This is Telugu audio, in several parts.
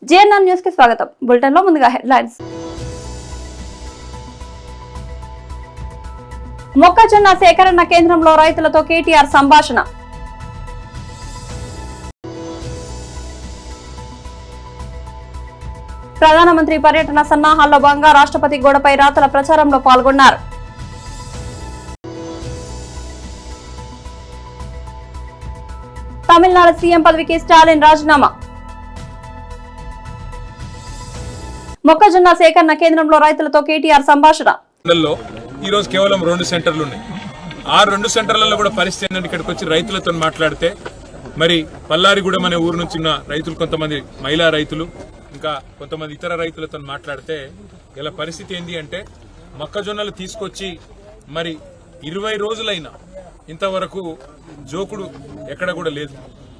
జేఎన్ఆర్ న్యూస్ కి స్వాగతం. బులెటిన్ లో ముందుగా హెడ్లైన్స్. మొక్కజొన్న సేకరణ కేంద్రంలో రైతులతో కేటీఆర్ సంభాషణ. ప్రధానమంత్రి పర్యటన సన్నాహాల్లో భాగంగా రాష్ట్రపతి గోడపై రాతల ప్రచారంలో పాల్గొన్నారు. తమిళనాడు సీఎం పదవికి స్టాలిన్ రాజీనామా. మొక్కజొన్న సేకరణ కేంద్రంలో రైతులతో కేటీఆర్ సంభాషణ. ఈ రోజు కేవలం 2 సెంటర్లు ఉన్నాయి. ఆ 2 సెంటర్లలో కూడా పరిస్థితి ఏంటంటే ఇక్కడికి వచ్చి రైతులతో మాట్లాడితే మరి పల్లారిగూడెం అనే ఊరు నుంచి ఉన్న రైతులు, కొంతమంది మహిళా రైతులు, ఇంకా కొంతమంది ఇతర రైతులతో మాట్లాడితే ఇలా పరిస్థితి ఏంటి అంటే మొక్కజొన్నలు తీసుకొచ్చి మరి 20 రోజులైనా ఇంతవరకు జోకుడు ఎక్కడ కూడా లేదు.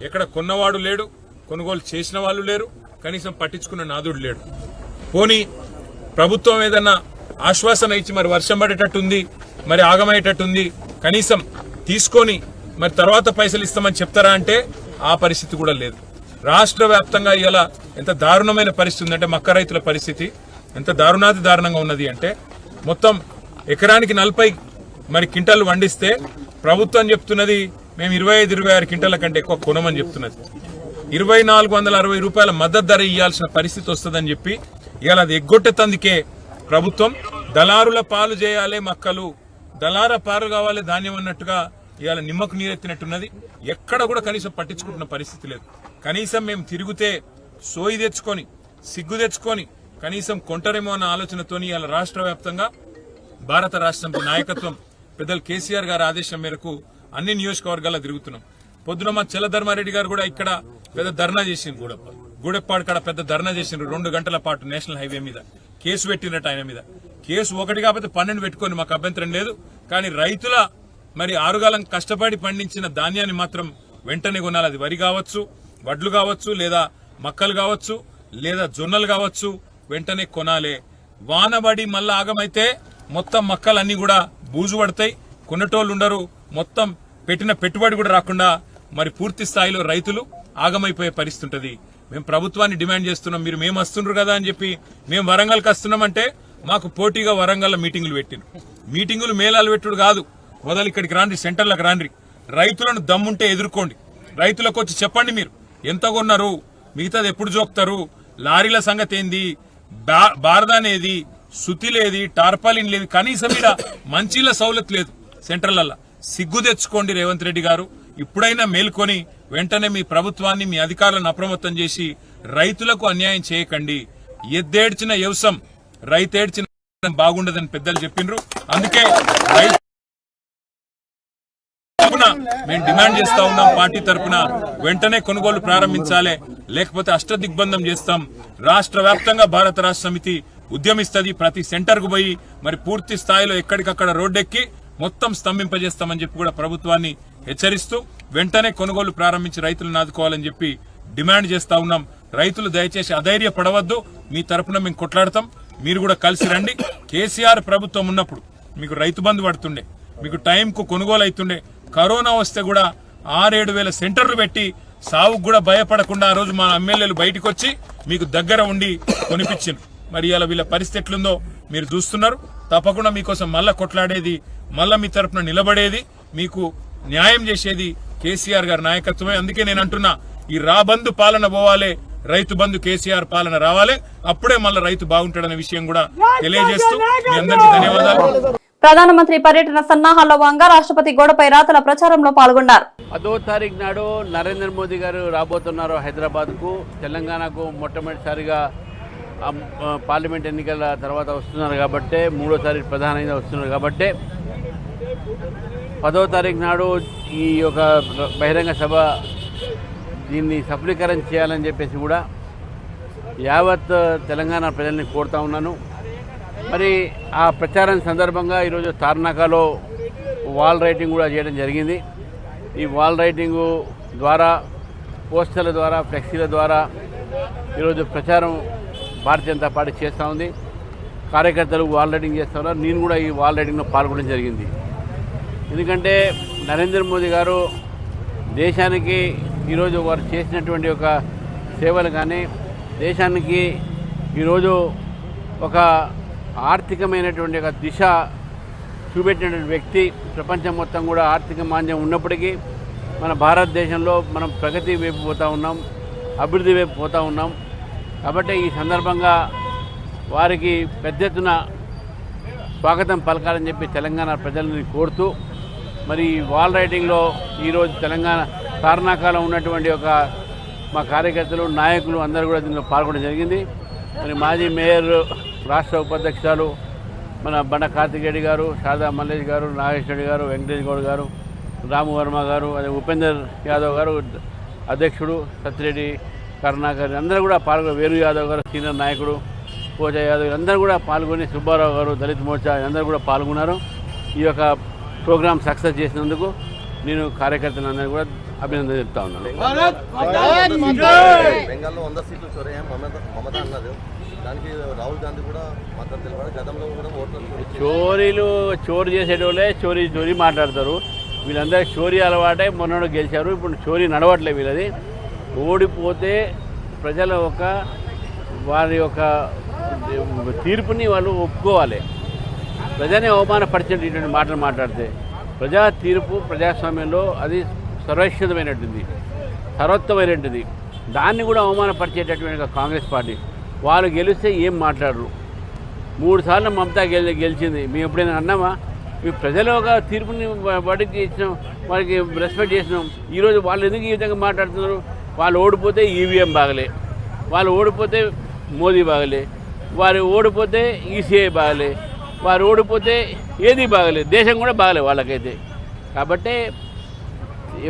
ఎక్కడ కొన్నవాడు లేడు, కొనుగోలు చేసిన వాళ్ళు లేరు, కనీసం పట్టించుకున్న నాదుడు లేడు. పోనీ ప్రభుత్వం ఏదన్నా ఆశ్వాసన ఇచ్చి మరి వర్షం పడేటట్టుంది, మరి ఆగమయ్యేటట్టుంది, కనీసం తీసుకొని మరి తర్వాత పైసలు ఇస్తామని చెప్తారా అంటే ఆ పరిస్థితి కూడా లేదు. రాష్ట్ర వ్యాప్తంగా ఇలా ఎంత దారుణమైన పరిస్థితి ఉందంటే మక్క రైతుల పరిస్థితి ఎంత దారుణంగా ఉన్నది అంటే మొత్తం ఎకరానికి 40 మరి క్వింటాలు వండిస్తే ప్రభుత్వం చెప్తున్నది మేము 25-26 క్వింటాల కంటే ఎక్కువ కొనమని చెప్తున్నది. 2460 రూపాయల మద్దతు ధర ఇవ్వాల్సిన పరిస్థితి వస్తుందని చెప్పి ఇవాళ అది ఎగ్గొట్టేతందుకే ప్రభుత్వం దళారుల పాలు చేయాలి మక్కలు, దళార పాలు కావాలి ధాన్యం అన్నట్టుగా ఇవాళ నిమ్మకు నీరెత్తినట్టున్నది. ఎక్కడ కూడా కనీసం పట్టించుకుంటున్న పరిస్థితి లేదు. కనీసం మేము తిరిగితే సోయి తెచ్చుకొని సిగ్గు తెచ్చుకొని కనీసం కొంటరేమో అన్న ఆలోచనతోని ఇవాళ రాష్ట్ర వ్యాప్తంగా భారత రాష్ట్రం నాయకత్వం పెద్దలు కేసీఆర్ గారి ఆదేశం మేరకు అన్ని నియోజకవర్గాల్లో తిరుగుతున్నాం. పొద్దున మా చెల్లధర్మారెడ్డి గారు కూడా ఇక్కడ పెద్ద ధర్నా చేసిండ్రు. గూడెప్పాడు కాడ పెద్ద ధర్నా చేసిండ్రు 2 గంటల పాటు నేషనల్ హైవే మీద. కేసు పెట్టినట్టు ఆయన మీద. కేసు 1 కాకపోతే 12 పెట్టుకొని మాకు అభ్యంతరం లేదు. కానీ రైతుల మరి 6 కాలం కష్టపడి పండించిన ధాన్యాన్ని మాత్రం వెంటనే కొనాలి. అది వరి కావచ్చు, వడ్లు కావచ్చు, లేదా మక్కలు కావచ్చు, లేదా జొన్నలు కావచ్చు, వెంటనే కొనాలి. వానబడి మళ్ళా ఆగమైతే మొత్తం మక్కలన్నీ కూడా బూజు పడతాయి, కొనేటోళ్ళు ఉండరు, మొత్తం పెట్టిన పెట్టుబడి కూడా రాకుండా మరి పూర్తి స్థాయిలో రైతులు ఆగమైపోయే పరిస్థితి ఉంటుంది. మేము ప్రభుత్వాన్ని డిమాండ్ చేస్తున్నాం. మీరు మేము వస్తుండ్రు కదా అని చెప్పి మేము వరంగల్కి వస్తున్నామంటే మాకు పోటీగా వరంగల్ మీటింగులు పెట్టిన మీటింగులు మేళాలు పెట్టుడు కాదు. మొదలు ఇక్కడికి రాండి, సెంటర్లకు రాండి, రైతులను దమ్ముంటే ఎదుర్కోండి. రైతులకు వచ్చి చెప్పండి మీరు ఎంత కొన్నారు, మిగతాది ఎప్పుడు జోక్తారు, లారీల సంగతి ఏంది, బారదానేది, సుతిలేది, టార్పాలిన్ లేదు, కనీసం ఇక్కడ మంచిల సౌలత్ లేదు సెంటర్లల్లో. సిగ్గు తెచ్చుకోండి రేవంత్ రెడ్డి గారు. ఇప్పుడైనా మేల్కొని వెంటనే మీ ప్రభుత్వాన్ని, మీ అధికారులను అప్రమత్తం చేసి రైతులకు అన్యాయం చేయకండి. ఎద్దేడ్చిన వ్యవసాయం రైతేడ్చిన బాగుండదని పెద్దలు చెప్పిండ్రు. అందుకే మేము డిమాండ్ చేస్తా ఉన్నాం. పార్టీ తరఫున వెంటనే కొనుగోలు ప్రారంభించాలి, లేకపోతే అష్టదిగ్బంధం చేస్తాం. రాష్ట్ర వ్యాప్తంగా భారత రాష్ట్ర సమితి ఉద్యమిస్తుంది. ప్రతి సెంటర్ కు పోయి మరి పూర్తి స్థాయిలో ఎక్కడికక్కడ రోడ్డెక్కి మొత్తం స్తంభింపజేస్తామని చెప్పి కూడా ప్రభుత్వాన్ని హెచ్చరిస్తూ వెంటనే కొనుగోలు ప్రారంభించి రైతులను ఆదుకోవాలని చెప్పి డిమాండ్ చేస్తా ఉన్నాం. రైతులు దయచేసి అధైర్య పడవద్దు. మీ తరఫున మేము కొట్లాడతాం. మీరు కూడా కలిసి రండి. కేసీఆర్ ప్రభుత్వం ఉన్నప్పుడు మీకు రైతు బంధు పడుతుండే, మీకు టైంకు కొనుగోలు అవుతుండే. కరోనా వస్తే కూడా 6-7 వేల సెంటర్లు పెట్టి సావుకు కూడా భయపడకుండా ఆ రోజు మా ఎమ్మెల్యేలు బయటకు వచ్చి మీకు దగ్గర ఉండి కొనిపించిండ్రు. మరి ఇలా వీళ్ళ పరిస్థితి ఎట్లుందో మీరు చూస్తున్నారు. తప్పకుండా మీకోసం మళ్ళా కొట్లాడేది, మళ్ళా మీ తరఫున నిలబడేది, మీకు న్యాయం చేసేది కేసీఆర్ గారి నాయకత్వమే. అందుకే నేను అంటున్నా, ఈ రాబంధు పాలన పోవాలి, రైతు బంధు కేసీఆర్ పాలన రావాలి. అప్పుడే మళ్ళీ రైతు బాగుంటాడనే విషయం కూడా తెలియజేస్తూ మీ అందరికీ ధన్యవాదాలు. ప్రధానమంత్రి పర్యటన సన్నాహాల్లో భాగంగా రాష్ట్రపతి గోడపై రాతల ప్రచారంలో పాల్గొన్నారు. 10వ తారీఖు నాడు నరేంద్ర మోదీ గారు రాబోతున్నారు హైదరాబాద్కు. తెలంగాణకు మొట్టమొదటిసారిగా పార్లమెంట్ ఎన్నికల తర్వాత వస్తున్నారు కాబట్టి, 3వ తారీఖు ప్రధానంగా వస్తున్నారు కాబట్టి 10వ తారీఖు నాడు ఈ యొక్క బహిరంగ సభ దీన్ని సఫలీకరణ చేయాలని చెప్పేసి కూడా యావత్ తెలంగాణ ప్రజల్ని కోరుతా ఉన్నాను. మరి ఆ ప్రచారం సందర్భంగా ఈరోజు తార్నాకలో వాల్ రైటింగ్ కూడా చేయడం జరిగింది. ఈ వాల్ రైటింగు ద్వారా, పోస్టర్ల ద్వారా, ఫ్లెక్సీల ద్వారా ఈరోజు ప్రచారం భారతీయ జనతా పార్టీ చేస్తూ ఉంది. కార్యకర్తలు వాల్ రైటింగ్ చేస్తూ ఉన్నారు. నేను కూడా ఈ వాల్ రైటింగ్లో పాల్గొనడం జరిగింది. ఎందుకంటే నరేంద్ర మోదీ గారు దేశానికి ఈరోజు వారు చేసినటువంటి ఒక సేవలు కానీ, దేశానికి ఈరోజు ఒక ఆర్థికమైనటువంటి ఒక దిశ చూపెట్టినటువంటి వ్యక్తి. ప్రపంచం మొత్తం కూడా ఆర్థిక మాంద్యం ఉన్నప్పటికీ మన భారతదేశంలో మనం ప్రగతి వైపు పోతూ ఉన్నాం, అభివృద్ధి వైపు పోతూ ఉన్నాం. కాబట్టి ఈ సందర్భంగా వారికి పెద్ద ఎత్తున స్వాగతం పలకాలని చెప్పి తెలంగాణ ప్రజలని కోరుతూ, మరి వాల్ రైటింగ్లో ఈరోజు తెలంగాణ తార్నాకాలో ఉన్నటువంటి ఒక మా కార్యకర్తలు నాయకులు అందరూ కూడా దీనిలో పాల్గొనడం జరిగింది. మరి మాజీ మేయర్, రాష్ట్ర ఉపాధ్యక్షులు మన బండ కార్తికేయుడు గారు, శారదా మల్లేష్ గారు, నాగేశ్వరి గారు, వెంకటేష్ గౌడ్ గారు, రాము వర్మ గారు, అదే ఉపేందర్ యాదవ్ గారు అధ్యక్షుడు, సత్యరెడ్డి కరుణాకర్ అందరూ కూడా పాల్గొని, వేరు యాదవ్ గారు సీనియర్ నాయకుడు, పోచా యాదవ్ అందరూ కూడా పాల్గొని, సుబ్బారావు గారు దళిత్ మోర్చా అందరూ కూడా పాల్గొన్నారు. ఈ యొక్క ప్రోగ్రామ్ సక్సెస్ చేసినందుకు నేను కార్యకర్తలందరూ కూడా అభినందన చెప్తా ఉన్నాను. బెంగాల్లో 100 సీట్లు చొరయ్యాయి మమత అన్నది, దానికి రాహుల్ గాంధీ కూడా మద్దతు తెలిపారు. గతంలో కూడా చోరీ చేసేటోళ్ళే చోరీ మాట్లాడతారు. వీళ్ళందరూ చోరీ అలవాటే మొన్న గెలిచారు. ఇప్పుడు చోరీ నడవట్లేదు వీళ్ళది. ఓడిపోతే ప్రజల వారి యొక్క తీర్పుని వాళ్ళు ఒప్పుకోవాలి. ప్రజాని అవమానపరిచేటటువంటి మాటలు మాట్లాడితే ప్రజా తీర్పు ప్రజాస్వామ్యంలో అది సర్వోత్తమైనటువంటిది, సర్వోత్తమైనటువంటిది. దాన్ని కూడా అవమానపరిచేటటువంటి కాంగ్రెస్ పార్టీ వాళ్ళు గెలిస్తే ఏం మాట్లాడరు. 3 సార్లు మమతా గెలిచింది. మేము ఎప్పుడైనా అన్నామా? మీ ప్రజలు ఒక తీర్పుని వాడికి ఇచ్చినాం, వారికి రెస్పెక్ట్ చేసినాం. ఈరోజు వాళ్ళు ఎందుకు ఈ విధంగా మాట్లాడుతున్నారు? వాళ్ళు ఓడిపోతే ఈవీఎం బాగలే, వాళ్ళు ఓడిపోతే మోదీ బాగలే, వారు ఓడిపోతే ఈసీఐ బాగలే, వారు ఓడిపోతే ఏది బాగలేదు, దేశం కూడా బాగలేదు వాళ్ళకైతే. కాబట్టి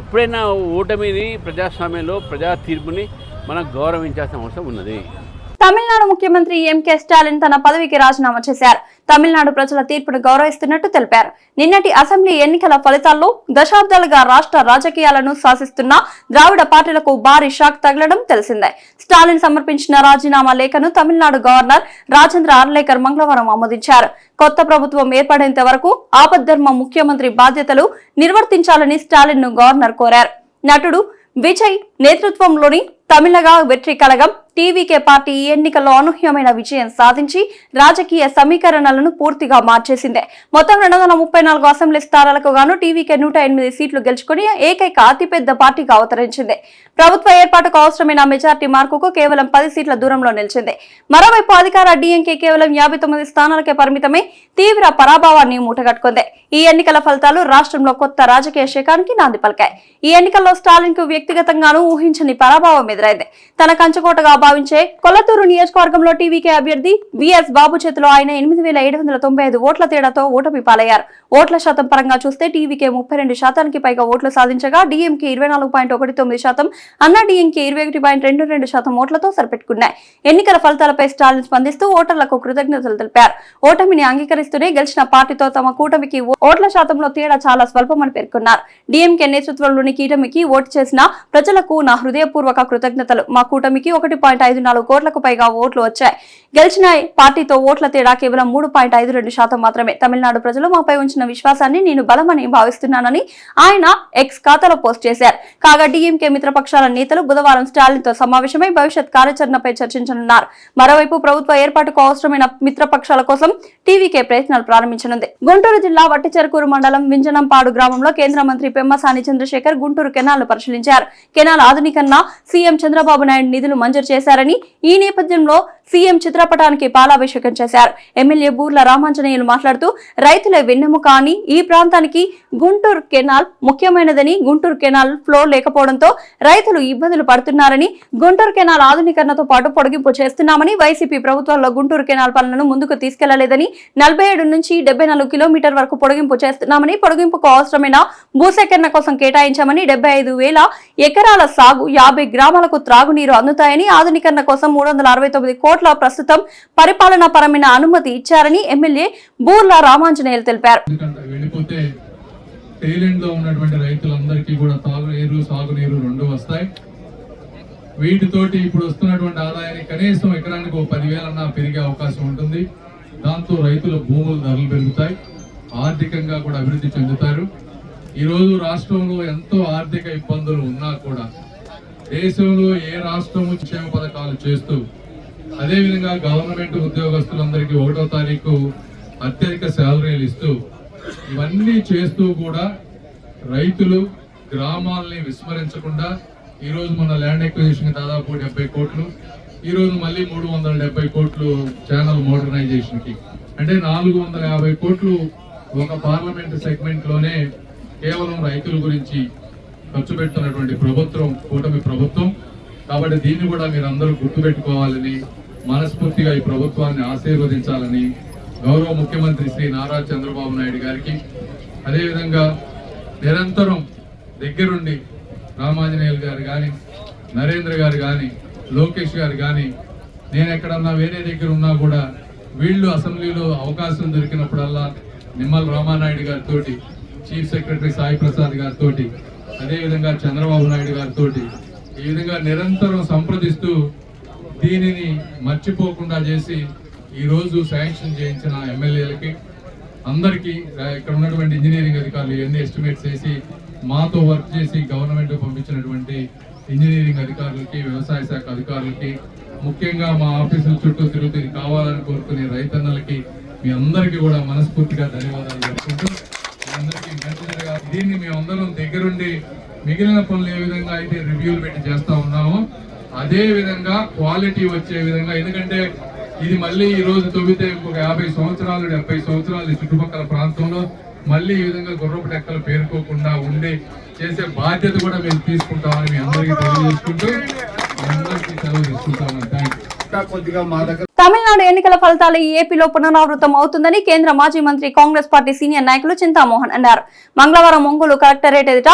ఎప్పుడైనా ఓటమిని ప్రజాస్వామ్యంలో ప్రజా తీర్పుని మనం గౌరవించాల్సిన అవసరం ఉన్నది. తమిళనాడు ముఖ్యమంత్రి ఎంకే స్టాలిన్ తన పదవికి రాజీనామా చేశారు. తమిళనాడు ప్రజల తీర్పును గౌరవిస్తున్నట్టు తెలిపారు. నిన్నటి అసెంబ్లీ ఎన్నికల ఫలితాల్లో దశాబ్దాలుగా రాష్ట్ర రాజకీయాలను శాసిస్తున్న ద్రావిడ పార్టీలకు భారీ షాక్ తగలడం తెలిసిందే. స్టాలిన్ సమర్పించిన రాజీనామా లేఖను తమిళనాడు గవర్నర్ రాజేంద్ర అర్లేకర్ మంగళవారం ఆమోదించారు. కొత్త ప్రభుత్వం ఏర్పడేంత వరకు ఆపద్ధర్మ ముఖ్యమంత్రి బాధ్యతలు నిర్వర్తించాలని స్టాలిన్ ను గవర్నర్ కోరారు. నటుడు విజయ్ నేతృత్వంలోని తమిళగా వెట్రి కళగం టీవీకే పార్టీ ఈ ఎన్నికల్లో అనూహ్యమైన విజయం సాధించి రాజకీయ సమీకరణలను పూర్తిగా మార్చేసిందే. మొత్తం 234 అసెంబ్లీ స్థానాలకు గాను టీవీకే 108 సీట్లు గెలుచుకుని ఏకైక అతిపెద్ద పార్టీగా అవతరించింది. ప్రభుత్వ ఏర్పాటుకు అవసరమైన మెజార్టీ మార్కుకు కేవలం 10 సీట్ల దూరంలో నిలిచింది. మరోవైపు అధికార డీఎంకే కేవలం 59 స్థానాలకే పరిమితమై తీవ్ర పరాభవాన్ని మూటగట్టుకుంది. ఈ ఎన్నికల ఫలితాలు రాష్ట్రంలో కొత్త రాజకీయ శకానికి నాంది పలికాయి. ఈ ఎన్నికల్లో స్టాలిన్ కు వ్యక్తిగతంగానూ ఊహించని పరాభవం ఎదురైంది. తన కంచుకోటగా భావించే కొల్లతూరు నియోజకవర్గంలో టీవీకే అభ్యర్థి విఎస్ బాబు చేతిలో ఆయన 8795 ఓట్ల తేడాతో ఓటమి పాలయ్యారు. ఓట్ల శాతం పరంగా చూస్తే టీవీకే 32% పైగా ఓట్లు సాధించగా డీఎంకే 24.19%, అన్నా డీఎంకే 21.22% ఓట్లతో సరిపెట్టుకున్నాయి. ఎన్నికల ఫలితాలపై స్టాలిన్ స్పందిస్తూ ఓటర్లకు కృతజ్ఞతలు తెలిపారు. ఓటమిని అంగీకరిస్తూనే గెలిచిన పార్టీతో తమ కూటమికి ఓట్ల శాతంలో తేడా చాలా స్వల్పమని పేర్కొన్నారు. డీఎంకే నేతృత్వంలోని కూటమికి ఓటు చేసిన ప్రజలకు నా హృదయపూర్వక కృతజ్ఞతలు. మా కూటమికి 1.54 కోట్లకు పైగా ఓట్లు వచ్చాయి. గెలిచిన పార్టీతో ఓట్ల తేడా కేవలం 3.52% మాత్రమే. తమిళనాడు ప్రజలు మాపై ఉంచిన విశ్వాసాన్ని నేను బలమని భావిస్తున్నానని ఆయన ఎక్స్ ఖాతాలో పోస్ట్ చేశారు. కాగా డీఎంకే మిత్రపక్షాల నేతలు బుధవారం స్టాలిన్ తో సమావేశమై భవిష్యత్ కార్యాచరణపై చర్చించనున్నారు. మరోవైపు ప్రభుత్వ ఏర్పాటుకు అవసరమైన మిత్రపక్షాల కోసం టీవీకే ప్రయత్నాలు ప్రారంభించనుంది. గుంటూరు జిల్లా వట్టిచెరుకూరు మండలం వింజనంపాడు గ్రామంలో కేంద్ర మంత్రి పెమ్మసాని చంద్రశేఖర్ గుంటూరు కెనాల్ పరిశీలించారు. కెనాల్ ఆధునీకరణ సీఎం చంద్రబాబు నాయుడు నిధులు మంజూరు చేశారని, ఈ నేపథ్యంలో సీఎం చిత్రపటానికి పాలాభిషేకం చేశారు. ఎమ్మెల్యే బూర్ల రామాంజనేయులు మాట్లాడుతూ రైతుల వెన్నెముక అని ఈ ప్రాంతానికి గుంటూరు కెనాల్ ముఖ్యమైనదని, గుంటూరు కెనాల్ ఫ్లో లేకపోవడంతో రైతులు ఇబ్బందులు పడుతున్నారని, గుంటూరు కెనాల్ ఆధునీకరణతో పాటు పొడిగింపు చేస్తున్నామని, వైసీపీ ప్రభుత్వంలో గుంటూరు కెనాల్ పనులను ముందుకు తీసుకెళ్లలేదని, 47 నుంచి 74 కిలోమీటర్ వరకు పొడిగింపు చేస్తున్నామని, పొడిగింపుకు అవసరమైన భూసేకరణ కోసం కేటాయించామని, 75,000 ఎకరాల సాగు, 50 గ్రామాలకు త్రాగునీరు అందుతాయని, ఆధునీకరణ కోసం 369 కోట్ల ప్రస్తుతం పరిపాలనా పరమైన అనుమతి ఇచ్చారని ఎమ్మెల్యే బూర్ల రామాంజనేయులు తెలిపారు. రైతులందరికీ కూడా తాగునీరు, సాగునీరు రెండు వస్తాయి. వీటితోటి ఇప్పుడు వస్తున్నటువంటి ఆదాయాన్ని కనీసం ఎకరానికి 10,000 పెరిగే అవకాశం ఉంటుంది. దాంతో రైతుల భూముల ధరలు పెరుగుతాయి, ఆర్థికంగా కూడా అభివృద్ధి చెందుతారు. ఈరోజు రాష్ట్రంలో ఎంతో ఆర్థిక ఇబ్బందులు ఉన్నా కూడా దేశంలో ఏ రాష్ట్రము క్షేమ పథకాలు చేస్తూ అదేవిధంగా గవర్నమెంట్ ఉద్యోగస్తులందరికీ 1వ తారీఖు అత్యధిక శాలరీలు ఇస్తూ ఇవన్నీ చేస్తూ కూడా రైతులు గ్రామాలని విస్మరించకుండా ఈరోజు మన ల్యాండ్ ఎక్విజిషన్ దాదాపు 70 కోట్లు, ఈరోజు మళ్ళీ 370 కోట్లు ఛానల్ మోడర్నైజేషన్ కి, అంటే 450 కోట్లు ఒక పార్లమెంట్ సెగ్మెంట్ లోనే కేవలం రైతుల గురించి ఖర్చు పెడుతున్నటువంటి ప్రభుత్వం కూటమి ప్రభుత్వం. కాబట్టి దీన్ని కూడా మీరు అందరూ గుర్తుపెట్టుకోవాలని, మనస్ఫూర్తిగా ఈ ప్రభుత్వాన్ని ఆశీర్వదించాలని గౌరవ ముఖ్యమంత్రి శ్రీ నారా చంద్రబాబు నాయుడు గారికి, అదేవిధంగా నిరంతరం దగ్గరుండి రామాంజనేయులు గారు కానీ, నరేంద్ర గారు కానీ, లోకేష్ గారు కానీ, నేను ఎక్కడన్నా వేరే దగ్గర ఉన్నా కూడా వీళ్ళు అసెంబ్లీలో అవకాశం దొరికినప్పుడల్లా నిమ్మల రామానాయుడు గారితో, చీఫ్ సెక్రటరీ సాయి ప్రసాద్ గారితో, అదేవిధంగా చంద్రబాబు నాయుడు గారితో ఈ విధంగా నిరంతరం సంప్రదిస్తూ దీనిని మర్చిపోకుండా చేసి ఈరోజు శాంక్షన్ చేయించిన ఎమ్మెల్యేలకి అందరికీ, ఇక్కడ ఉన్నటువంటి ఇంజనీరింగ్ అధికారులు ఎన్ని ఎస్టిమేట్స్ చేసి మాతో వర్క్ చేసి గవర్నమెంట్ పంపించినటువంటి ఇంజనీరింగ్ అధికారులకి, వ్యవసాయ శాఖ అధికారులకి, ముఖ్యంగా మా ఆఫీసుల చుట్టూ తిరుగుతూ కావాలని కోరుకునే రైతన్నలకి మీ అందరికీ కూడా మనస్ఫూర్తిగా ధన్యవాదాలు చెప్పుకుంటూ, మీ అందరికీ మంచిగా దీన్ని మేమందరం దగ్గరుండి మిగిలిన పనులు ఏ విధంగా అయితే రివ్యూలు పెట్టి చేస్తా ఉన్నామో అదే విధంగా క్వాలిటీ వచ్చే విధంగా, ఎందుకంటే ఇది మళ్ళీ ఈ రోజు తవ్వితే ఇంకొక 50 సంవత్సరాలు 70 సంవత్సరాలు ఈ చుట్టుపక్కల ప్రాంతంలో మళ్ళీ ఈ విధంగా గుర్రపు టెక్కలు పేరుకోకుండా ఉండి చేసే బాధ్యత కూడా మేము తీసుకుంటామని మీ అందరికీ తెలియజేసుకుంటూ మీ అందరికీ సెలవు తీసుకుంటామని. Thank you. తమిళనాడు ఎన్నికల ఫలితాలు ఏపీలో పునరావృతం అవుతుందని కేంద్ర మాజీ మంత్రి కాంగ్రెస్ పార్టీ సీనియర్ నాయకులు చింతామోహన్ అన్నారు. మంగళవారం ఒంగోలు కలెక్టరేట్ ఎదుట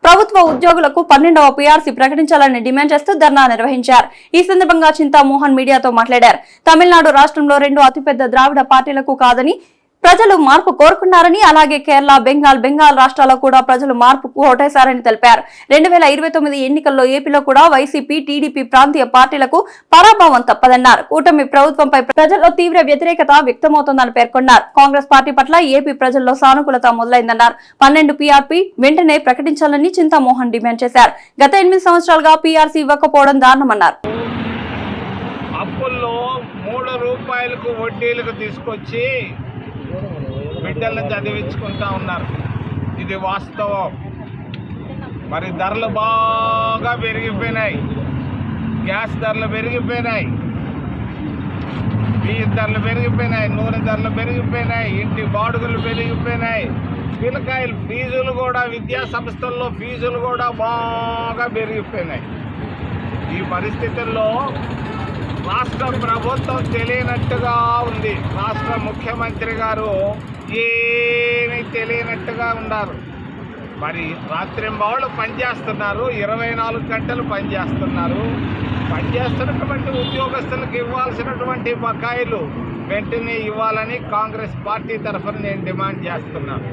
ప్రభుత్వ ఉద్యోగులకు 12వ పీఆర్సీ ప్రకటించాలని డిమాండ్ చేస్తూ ధర్నా నిర్వహించారు. ఈ సందర్భంగా చింతామోహన్ మీడియాతో మాట్లాడారు. తమిళనాడు రాష్ట్రంలో 2 అతిపెద్ద ద్రావిడ పార్టీలకు కాదని ప్రజలు మార్పు కోరుకున్నారని, అలాగే కేరళ, బెంగాల్ రాష్ట్రాల్లో కూడా ప్రజలు మార్పుకు ఓటేశారని తెలిపారు. 2029 ఎన్నికల్లో ఏపీలో కూడా వైసీపీ, టీడీపీ ప్రాంతీయ పార్టీలకు పరాభవం తప్పదన్నారు. కూటమి ప్రభుత్వంపై ప్రజల్లో తీవ్ర వ్యతిరేకత వ్యక్తమవుతోందని పేర్కొన్నారు. కాంగ్రెస్ పార్టీ పట్ల ఏపీ ప్రజల్లో సానుకూలత మొదలైందన్నారు. 12 పీఆర్పీ వెంటనే ప్రకటించాలని చింతామోహన్ డిమాండ్ చేశారు. గత 8 సంవత్సరాలుగా పీఆర్సీ ఇవ్వకపోవడం దారుణమన్నారు. అప్పుల్లో 3 రూపాయలకు వడ్డీలకు తీసుకొచ్చి బిడ్డలను చదివించుకుంటా ఉన్నారు. ఇది వాస్తవం. మరి ధరలు బాగా పెరిగిపోయినాయి. గ్యాస్ ధరలు పెరిగిపోయినాయి, బియ్యం ధరలు పెరిగిపోయినాయి, నూనె ధరలు పెరిగిపోయినాయి, ఇంటి బాడుగులు పెరిగిపోయినాయి, పిల్లకాయలు ఫీజులు కూడా, విద్యా సంస్థల్లో ఫీజులు కూడా బాగా పెరిగిపోయినాయి. ఈ పరిస్థితుల్లో రాష్ట్ర ప్రభుత్వం తెలియనట్టుగా ఉంది. రాష్ట్ర ముఖ్యమంత్రి గారు ఏమీ తెలియనట్టుగా ఉన్నారు. మరి రాత్రింబవళ్ళు పనిచేస్తున్నారు, 24 గంటలు పనిచేస్తున్నారు. పనిచేస్తున్నటువంటి ఉద్యోగస్తులకు ఇవ్వాల్సినటువంటి బకాయిలు వెంటనే ఇవ్వాలని కాంగ్రెస్ పార్టీ తరఫున నేను డిమాండ్ చేస్తున్నాను.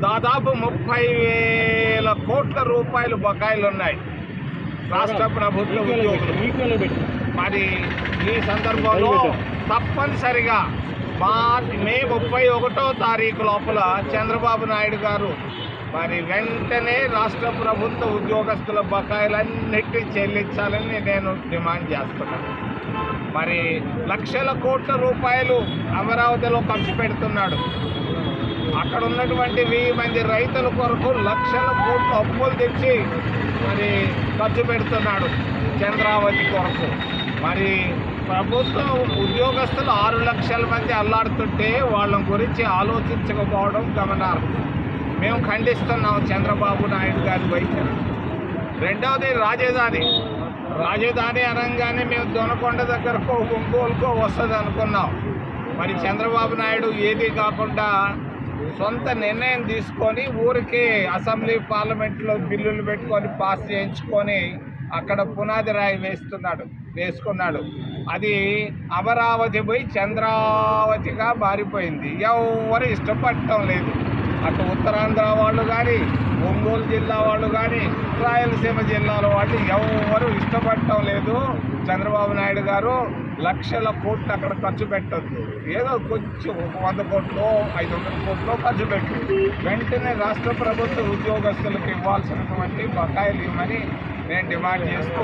దాదాపు 30,000 కోట్ల రూపాయలు బకాయిలు ఉన్నాయి రాష్ట్ర ప్రభుత్వ ఉద్యోగులు. మరి ఈ సందర్భంలో తప్పనిసరిగా మే 31వ తారీఖు లోపల చంద్రబాబు నాయుడు గారు మరి వెంటనే రాష్ట్ర ప్రభుత్వ ఉద్యోగస్తుల బకాయిలన్నిటినీ చెల్లించాలని నేను డిమాండ్ చేస్తున్నాను. మరి లక్షల కోట్ల రూపాయలు అమరావతిలో ఖర్చు పెడుతున్నాడు. అక్కడ ఉన్నటువంటి 1000 మంది రైతుల కొరకు లక్షల కోట్ల అప్పులు తెచ్చి మరి ఖర్చు పెడుతున్నాడు చంద్రావతి కొరకు. మరి ప్రభుత్వ ఉద్యోగస్తులు 6 లక్షల మంది అల్లాడుతుంటే వాళ్ళ గురించి ఆలోచించకపోవడం గమనార్హం. మేము ఖండిస్తున్నాం చంద్రబాబు నాయుడు గారి వైఖరి. రెండవది రాజధాని అనగానే మేము దొనకొండ దగ్గరకో ఒంగోలుకో వస్తుంది అనుకున్నాం. మరి చంద్రబాబు నాయుడు ఏది కాకుండా సొంత నిర్ణయం తీసుకొని ఊరికే అసెంబ్లీ పార్లమెంట్లో బిల్లులు పెట్టుకొని పాస్ చేయించుకొని అక్కడ పునాది రాయి వేసుకున్నాడు. అది అమరావతి పోయి చంద్రావతిగా మారిపోయింది. ఎవరు ఇష్టపడటం లేదు. అటు ఉత్తరాంధ్ర వాళ్ళు కానీ, ఒంగోలు జిల్లా వాళ్ళు కానీ, రాయలసీమ జిల్లాల వాళ్ళు ఎవరు ఇష్టపడటం లేదు. చంద్రబాబు నాయుడు గారు లక్షల కోట్లు అక్కడ ఖర్చు పెట్టద్దు, ఏదో కొంచెం 100 కోట్లు 500 కోట్లు ఖర్చు పెట్టు. వెంటనే రాష్ట్ర ప్రభుత్వ ఉద్యోగస్తులకు ఇవ్వాల్సినటువంటి బకాయిలు ఇవ్వమని నేను డిమాండ్ చేస్తూ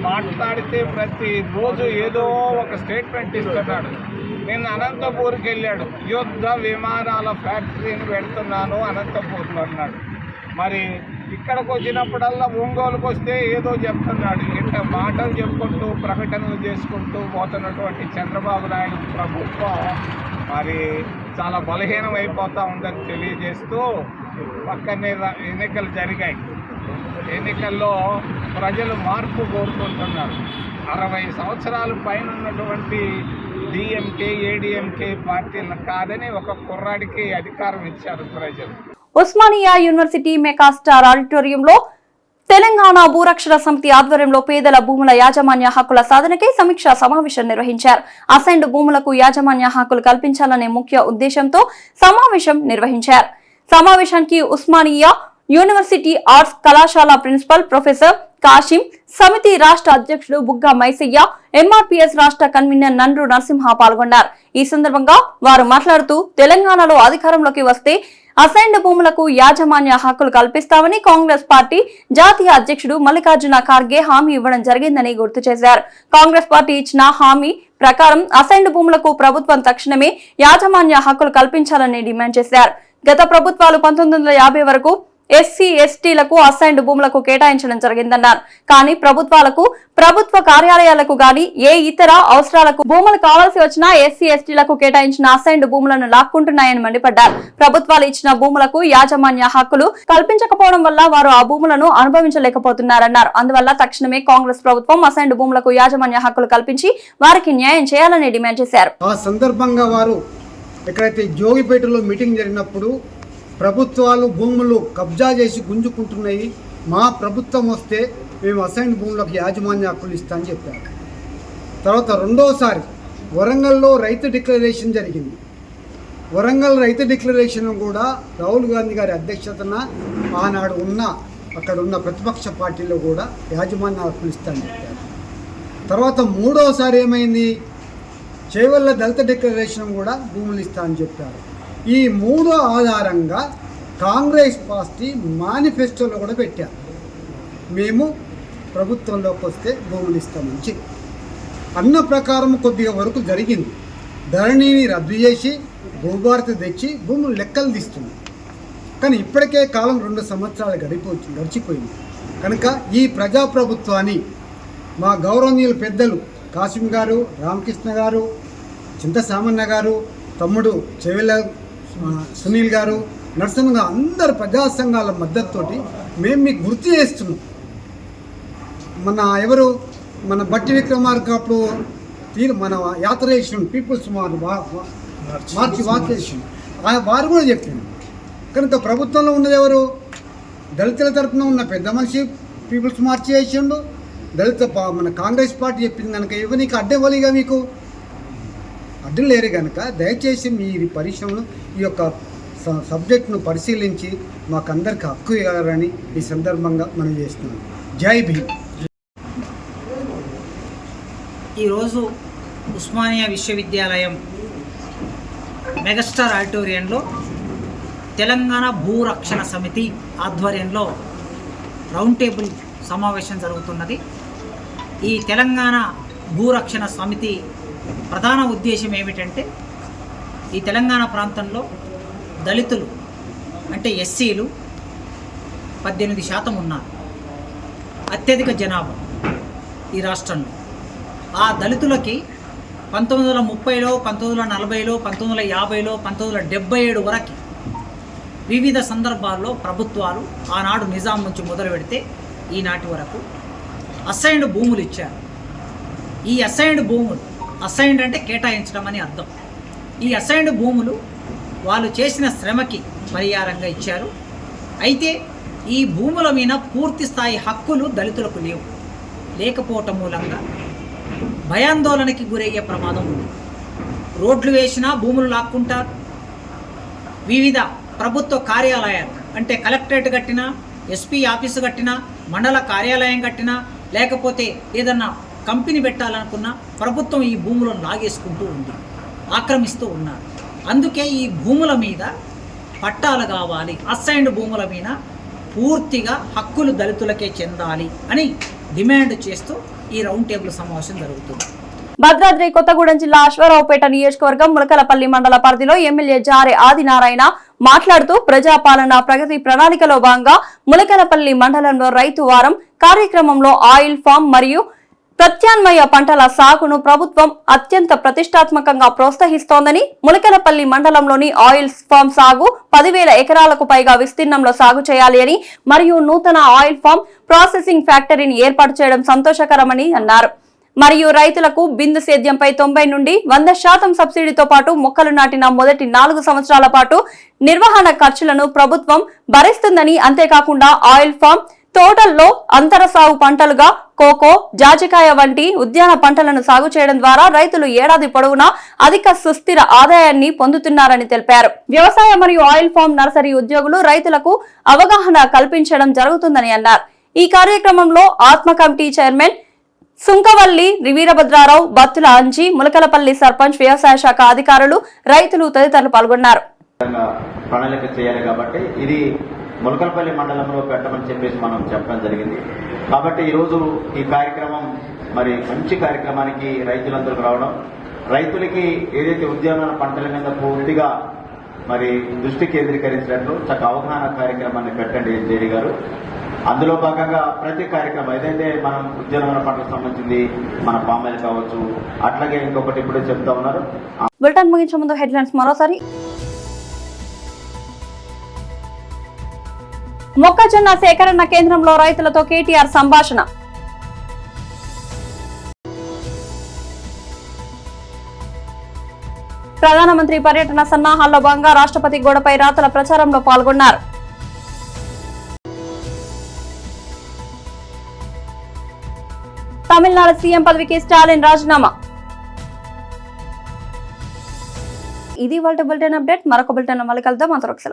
మాట్లాడితే ప్రతిరోజు ఏదో ఒక స్టేట్మెంట్ ఇస్తున్నాడు. నిన్న అనంతపూర్కి వెళ్ళాడు, యుద్ధ విమానాల ఫ్యాక్టరీని పెడుతున్నాను అనంతపూర్లో అన్నాడు. మరి ఇక్కడికి వచ్చినప్పుడల్లా ఒంగోలుకు వస్తే ఏదో చెప్తున్నాడు. ఇట్లా మాటలు చెప్పుకుంటూ ప్రకటనలు చేసుకుంటూ పోతున్నటువంటి చంద్రబాబు నాయుడు ప్రభుత్వం మరి చాలా బలహీనం అయిపోతూ ఉందని తెలియజేస్తూ పక్కనే ఎన్నికలు జరిగాయి. ఎన్నికల్లో ప్రజలు మార్పు కోరుకుంటున్నారు. 60 సంవత్సరాల పైన ఉన్నటువంటి డిఎంకే ఏడీఎంకే పార్టీలను కాదని ఒక కుర్రాడికి అధికారం ఇచ్చారు ప్రజలు. ఉస్మానియా యూనివర్సిటీ మెగాస్టార్ ఆడిటోరియంలో తెలంగాణ భూరక్షణ సమితి ఆధ్వర్యంలో పేదల భూముల యాజమాన్య హక్కుల సాధనకై సమీక్షా సమావేశం నిర్వహించారు. అసైన్డ్ భూములకు యాజమాన్య హక్కులు కల్పించాలనే ముఖ్య ఉద్దేశంతో సమావేశం నిర్వహించారు. సమావేశానికి ఉస్మానియా యూనివర్సిటీ ఆర్ట్స్ కళాశాల ప్రిన్సిపల్ ప్రొఫెసర్ కాశిం, సమితి రాష్ట్ర అధ్యక్షుడు బుగ్గ మైసయ్య, ఎంఆర్పీఎస్ రాష్ట్ర కన్వీనర్ నండ్రు నరసింహ పాల్గొన్నారు. ఈ సందర్భంగా వారు మాట్లాడుతూ తెలంగాణలో అధికారంలోకి వస్తే అసైన్డ్ భూములకు యాజమాన్య హక్కులు కల్పిస్తామని కాంగ్రెస్ పార్టీ జాతీయ అధ్యక్షుడు మల్లికార్జున ఖార్గే హామీ ఇవ్వడం జరిగిందని గుర్తు చేశారు. కాంగ్రెస్ పార్టీ ఇచ్చిన హామీ ప్రకారం అసైన్డ్ భూములకు ప్రభుత్వం తక్షణమే యాజమాన్య హక్కులు కల్పించాలని డిమాండ్ చేశారు. గత ప్రభుత్వాలు 1950 వరకు ఎస్సీ ఎస్టీలకు అసైన్డ్ భూములకు కేటాయించడం జరిగిందన్నారు. కానీ ప్రభుత్వ కార్యాలయాలకు గాని ఏ ఇతర అవసరాలకు భూములు కావాల్సి వచ్చినా ఎస్సీ ఎస్టీలకు కేటాయించిన అసైన్డ్ భూములను లాక్కుంటున్నాయని మండిపడ్డారు. ప్రభుత్వాలు ఇచ్చిన భూములకు యాజమాన్య హక్కులు కల్పించకపోవడం వల్ల వారు ఆ భూములను అనుభవించలేకపోతున్నారన్నారు. అందువల్ల తక్షణమే కాంగ్రెస్ ప్రభుత్వం అసైన్డ్ భూములకు యాజమాన్య హక్కులు కల్పించి వారికి న్యాయం చేయాలని డిమాండ్ చేశారు. ఆ సందర్భంగా వారు ఎక్కడైతే జోగిపేటలో మీటింగ్ జరిగినప్పుడు ప్రభుత్వాలు భూములు కబ్జా చేసి గుంజుకుంటున్నాయి, మా ప్రభుత్వం వస్తే మేము అసైన్డ్ భూములకు యాజమాన్య హక్కులు ఇస్తామని చెప్పారు. తర్వాత రెండోసారి వరంగల్లో రైతు డిక్లరేషన్ జరిగింది. వరంగల్ రైతు డిక్లరేషన్ కూడా రాహుల్ గాంధీ గారి అధ్యక్షతన ఆనాడు అక్కడ ఉన్న ప్రతిపక్ష పార్టీలో కూడా యాజమాన్య హక్కులు ఇస్తామని చెప్పారు. తర్వాత మూడోసారి ఏమైంది, చేవెళ్ళ దళిత డిక్లరేషన్ కూడా భూములు ఇస్తామని చెప్పారు. ఈ మూడో ఆధారంగా కాంగ్రెస్ పార్టీ మేనిఫెస్టోలో కూడా పెట్టారు, మేము ప్రభుత్వంలోకి వస్తే భూములు ఇస్తామని చెప్పి. అన్న ప్రకారం కొద్దిగా వరకు జరిగింది. ధరణిని రద్దు చేసి భూభారతి తెచ్చి భూములు లెక్కలు తీస్తుంది. కానీ ఇప్పటికే కాలం 2 సంవత్సరాలు గడిచిపోయింది. కనుక ఈ ప్రజాప్రభుత్వాన్ని మా గౌరవనీయులు పెద్దలు కాసిం గారు, రామకృష్ణ గారు, చింతసామన్న గారు, తమ్ముడు చెవెళ్ళ సునీల్ గారు, నరసింహ గారు, అందరు ప్రజా సంఘాల మద్దతుతోటి మేము మీకు గుర్తు చేస్తున్నాం. మన బట్టి విక్రమార్క అప్పుడు మన యాత్ర చేసిన పీపుల్స్ మార్చి వాక్ చేసిన వారు కూడా చెప్పింది. కనుక ప్రభుత్వంలో ఉన్నది ఎవరు? దళితుల తరఫున ఉన్న పెద్ద మనిషి పీపుల్స్ మార్చి చేసిండు. మన కాంగ్రెస్ పార్టీ చెప్పింది కనుక నీకు అడ్డేవలిగా మీకు అడ్డు లేరు కనుక దయచేసి మీరు పరిశ్రమను ఈ యొక్క సబ్జెక్టును పరిశీలించి మాకందరికి హక్కు ఇవ్వాలని ఈ సందర్భంగా మనం చేస్తున్నాం. జై భీమ్. ఈరోజు ఉస్మానియా విశ్వవిద్యాలయం మెగాస్టార్ ఆడిటోరియంలో తెలంగాణ భూరక్షణ సమితి ఆధ్వర్యంలో రౌండ్ టేబుల్ సమావేశం జరుగుతున్నది. ఈ తెలంగాణ భూరక్షణ సమితి ప్రధాన ఉద్దేశం ఏమిటంటే, ఈ తెలంగాణ ప్రాంతంలో దళితులు అంటే ఎస్సీలు 18% ఉన్నారు, అత్యధిక జనాభా ఈ రాష్ట్రంలో. ఆ దళితులకి 1930లో, 1940లో, 1950లో, 1977 వరకు వివిధ సందర్భాల్లో ప్రభుత్వాలు ఆనాడు నిజాం నుంచి మొదలు పెడితే ఈనాటి వరకు అసైన్డ్ భూములు ఇచ్చారు. ఈ అసైన్డ్ భూములు, అసైన్డ్ అంటే కేటాయించడం అని అర్థం. ఈ అసైన్డ్ భూములు వాళ్ళు చేసిన శ్రమకి పరిహారంగా ఇచ్చారు. అయితే ఈ భూముల మీద పూర్తి స్థాయి హక్కులు దళితులకు లేకపోవటం మూలంగా భయాందోళనకి గురయ్యే ప్రమాదం ఉంది. రోడ్లు వేసినా భూములు లాక్కుంటారు. వివిధ ప్రభుత్వ కార్యాలయాలు అంటే కలెక్టరేట్ కట్టినా, ఎస్పీ ఆఫీసు కట్టినా, మండల కార్యాలయం కట్టినా, లేకపోతే ఏదన్నా కంపెనీ పెట్టాలనుకున్న ప్రభుత్వం ఈ భూములను లాగేసుకుంటూ ఉంది, ఆక్రమిస్తూ ఉన్నారు. అందుకే ఈ భూముల మీద పట్టాలు కావాలి, అసైన్డ్ భూముల మీద పూర్తిగా హక్కులు దళితులకే చెందాలి అని డిమాండ్ చేస్తూ ఈ రౌండ్ టేబుల్ సమావేశం జరుగుతుంది. భద్రాద్రి కొత్తగూడెం జిల్లా అశ్వారావుపేట నియోజకవర్గం ములకలపల్లి మండల పరిధిలో ఎమ్మెల్యే జారె ఆదినారాయణ మాట్లాడుతూ ప్రజాపాలన ప్రగతి ప్రణాళికలో భాగంగా ములకలపల్లి మండలంలో రైతు వారం కార్యక్రమంలో ఆయిల్ ఫామ్ మరియు ప్రత్యామ్నాయ పంటల సాగును ప్రభుత్వం అత్యంత ప్రతిష్టాత్మకంగా ప్రోత్సహిస్తోందని, ములకలపల్లి మండలంలోని ఆయిల్ ఫామ్ సాగు 10,000 ఎకరాలకు పైగా విస్తీర్ణంలో సాగు చేయాలి అని మరియు నూతన ఆయిల్ ఫామ్ ప్రాసెసింగ్ ఫ్యాక్టరీని ఏర్పాటు చేయడం సంతోషకరమని అన్నారు. మరియు రైతులకు బిందు సేద్యంపై 90 నుండి 100% సబ్సిడీతో పాటు మొక్కలు నాటిన మొదటి 4 సంవత్సరాల పాటు నిర్వహణ ఖర్చులను ప్రభుత్వం భరిస్తుందని, అంతేకాకుండా ఆయిల్ ఫామ్ తోటల్లో అంతర సాగు పంటలుగా కోకో, జాజికాయ వంటి ఉద్యాన పంటలను సాగు చేయడం ద్వారా రైతులు ఏడాది పొడవునా అధిక సుస్థిర ఆదాయాన్ని పొందుతున్నారని తెలిపారు. వ్యవసాయ మరియు ఆయిల్ ఫామ్ నర్సరీ ఉద్యోగులు రైతులకు అవగాహన కల్పించడం జరుగుతుందని అన్నారు. ఈ కార్యక్రమంలో ఆత్మ కమిటీ చైర్మన్ సుంకవల్లి వీరభద్రారావు, బత్తుల అంజి, ములకలపల్లి సర్పంచ్, వ్యవసాయ శాఖ అధికారులు, రైతులు తదితరులు పాల్గొన్నారు. ప్రణాళిక చేయాలి కాబట్టి ఇది ములకలపల్లి మండలంలో పెట్టమని చెప్పేసి మనం చెప్పడం జరిగింది. కాబట్టి ఈరోజు ఈ కార్యక్రమం మరి మంచి కార్యక్రమానికి రైతులందరూ రావడం, రైతులకి ఏదైతే ఉద్యానవన పంటల మీద పూర్తిగా మరి దృష్టి కేంద్రీకరించినట్లు చక్క అవగాహన కార్యక్రమాన్ని పెట్టండి జేడీ గారు. అందులో భాగంగా ప్రతి కార్యక్రమం ఏదైతే మనం ఉద్యానవన పంటలకు సంబంధించింది మన పామాయిల్ కావచ్చు, అట్లాగే ఇంకొకటి ఇప్పుడే చెప్తా ఉన్నారు. బులెటిన్ ముగించే ముందు హెడ్లైన్స్ మరోసారి. మొక్కజొన్న సేకరణ కేంద్రంలో రైతులతో కేటీఆర్ సంభాషణ. ప్రధానమంత్రి పర్యటన సన్నాహాల్లో భాగంగా రాష్ట్రపతి గోడపై రాతల ప్రచారంలో పాల్గొన్నారు. తమిళనాడు సీఎం పదవికి స్టాలిన్ రాజీనామా. ఇది వాళ్ళ బులెటిన్ అప్డేట్. మరొక బులెటిన్ మళ్ళీ కలుద్దాం. అంతవరకు సెలవు.